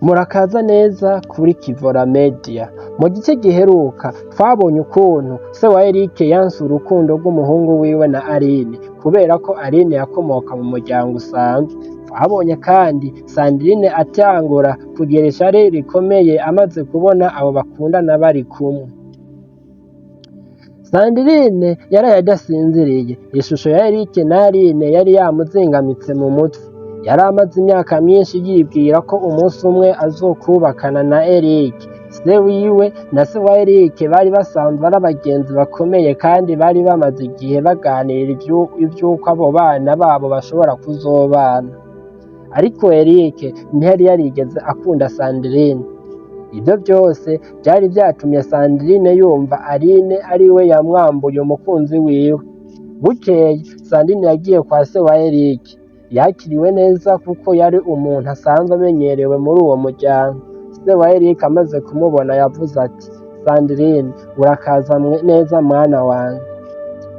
Murakaza neza kuri Kivora Media. Mu gice giheruka twabonye ukuntu se wa Eric yanse urukundo rw'umuhungu wiwe na Aline kubera ko Aline yakomoka mu muryango usanzwe. Twabonye kandi Sandrine atangura kugira ishari rikomeye amaze kubona abo bakundana bari kumwe. Sandrine yaraye adasinziriye. Ishusho ya Eric na Aline yari yamuzingamitse mu mutwe. Yari amaze imyaka myinshi yibwira ko umunsi umwe azokubakana na Eric. Se wiwe na se wa Eric bari basanzwe ari abagenzi bakomeye kandi bari bamaze igihe baganira ivy'uko abo bana babo bashobora kuzobana. Ariko Eric ntiyari yarigeze akunda Sandrine. Ibyo byose byari vyatumye Sandrine yumva Aline ari we yamwambuye umukunzi wiwe. Bukeye Sandrine yagiye kwa se wa Eric. Yakiriwe neza kuko yari umuntu asanzwe amenyerewe muri uwo muryango. Se wa Eric amaze kumubona yavuze ati, Sandrine urakaza neza mwana wanjye.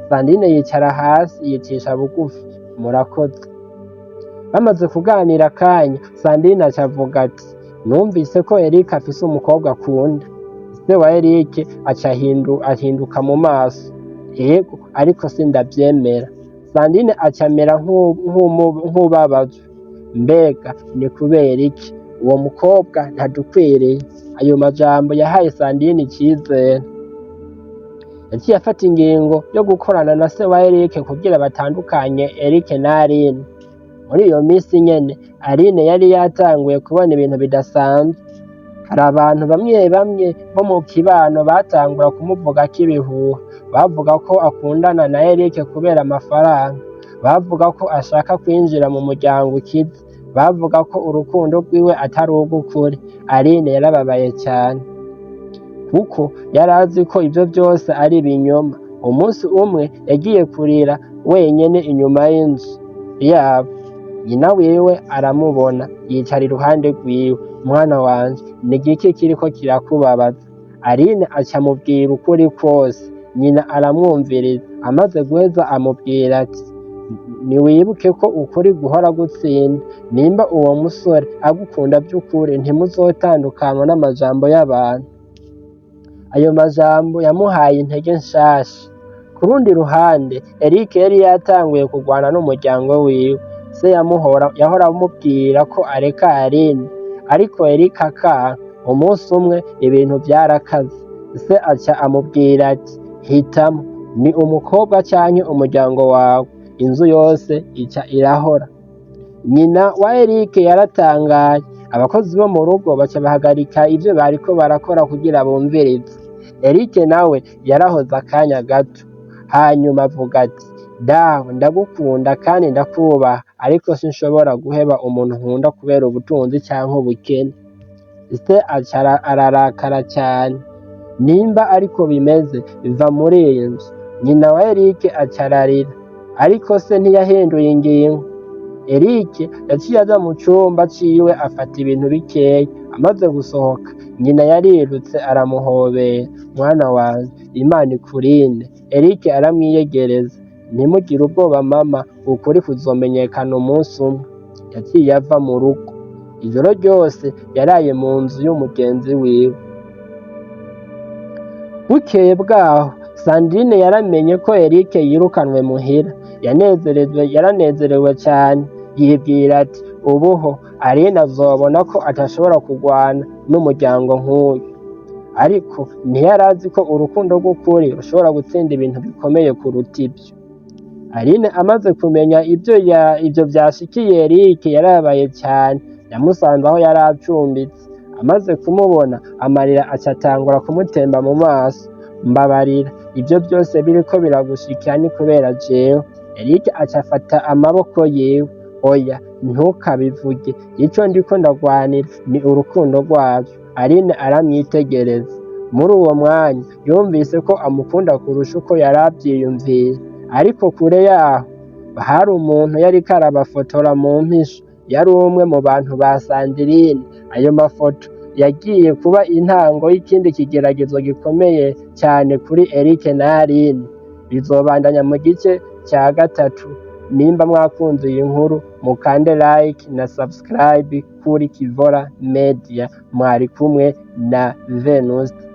Sandrine yicara hasi yicisha bugufi, murakoze. Bamaze kuganira akanya, Sandrine acavuga ati, numvise ko Eric afise umukobwa akunda. Se wa Eric ahinduka mu maso, yego ariko sindavyemera. Sandrine acamera nk'ubabazwe. Mbega ni kubera iki? Uwo mukobwa ntadukwiriye. Ayo majambo yahaye Sandrine icizere. Yaciye afata ingingo yo gukorana na se wa Eric kugira batandukanye Eric na Aline. Muri iyo minsi nyene Aline yari yatanguye kubona ibintu bidasanzwe. Hari abantu bamwe bo mu kibano batangura kumuvugako ibihuha. Bavuga ko akundana na Eric kubera amafaranga. Bavuga ko ashaka kwinjira mu muryango ukize. Bavuga ko urukundo rwiwe atari urw'ukuri. Aline yarababaye cyane kuko yari azi ko ibyo byose ari ibinyoma. Umunsi umwe yagiye kurira wenyene inyuma y'inzu yabo. Nyina wiwe aramubona yicara iruhande rwiwe. Mwana wanje, ni igiki kiriko kirakubabaza? Aline acamubwira ukuri kwose. Nyina aramwumviriza. Amaze guheza amubwira ati, niwibuke ko ukuri guhora gutsinda. Nimba uwo musore agukunda by'ukuri ntimuzotandukanywa n'amajambo y'abantu. Ayo majambo yamuhaye intege nshasha. Ku rundi ruhande Eric yari yatanguye kurwana n'umuryango wiwe. Se yahora amubwira ko areka Aline, ariko Eric akanga. Umunsi umwe ibintu vyarakaze. Se aca amubwira ati, hitamo, ni umukobwa canke umuryango wawe. Inzu yose ica irahora. Nyina wa Eric yaratangaye. Abakozi bo mu rugo baca bahagarika ivyo bariko barakora kugira bumvirize. Eric nawe yarahoze akanya gato, hanyuma avuga ati, dawe ndagukunda kandi ndakubaha, ariko sinshobora guheba umuntu nkunda kubera ubutunzi canke ubukene. Se ararakara cyane. Nimba ariko bimeze, biva muri iyi nzu. Nyina wa Eric acararira, ariko se ntiyahinduye ingingo. Eric yaciye aja mu cumba ciwe afata ibintu bikeya. Amaze gusohoka, nyina yarirutse aramuhobera. Mwana wanje, Imana ikurinde. Eric aramwiyegereza. Ntimugire ubwoba mama, ukuri kuzomenyekana umunsi umwe. Yaciye ava mu rugo. Ijoro ryose yaraye mu nzu y'umugenzi wiwe. Bukeye bwaho Sandrine yaramenye ko Eric yirukanwe muhira. Yaranezerewe cyane. Yibwira ati, ubuho Aline azobona ko atashobora kurwana n'umuryango nk'uyu. Ariko ntiyarazi ko urukundo rw'ukuri rushobora gutsinda ibintu bikomeye kuruta ibyo. Aline amaze kumenya ibyo vyashikiye Eric yarabaye cyane. Yamusanze aho yari acumbitse. Amaze kumubona amarira acatangura kumutemba mu maso. Mbabarira, ibyo byose biriko biragushikira ni kubera jewe. Eric acafata amaboko yiwe. Oya, ntukabivuge. Ico ndiko ndagwanira ni urukundo rwavyo. Aline aramwitegereza. Muri uwo mwanya yumvise ko amukunda kurusha uko yari avyiyumviye. Ariko kure yaho hari umuntu yariko arabafotora mu mpisho. Yari umwe mu bantu ba Sandrine. Ayo mafoto yagiye kuba intango y'ikindi kigeragezo gikomeye cyane kuri Eric na Aline. Bizobandanya mu gice cya gatatu. nimba mwakunze iyi nkuru mukande like na subscribe kuri Kivora Media. Mwari kumwe na Venuste.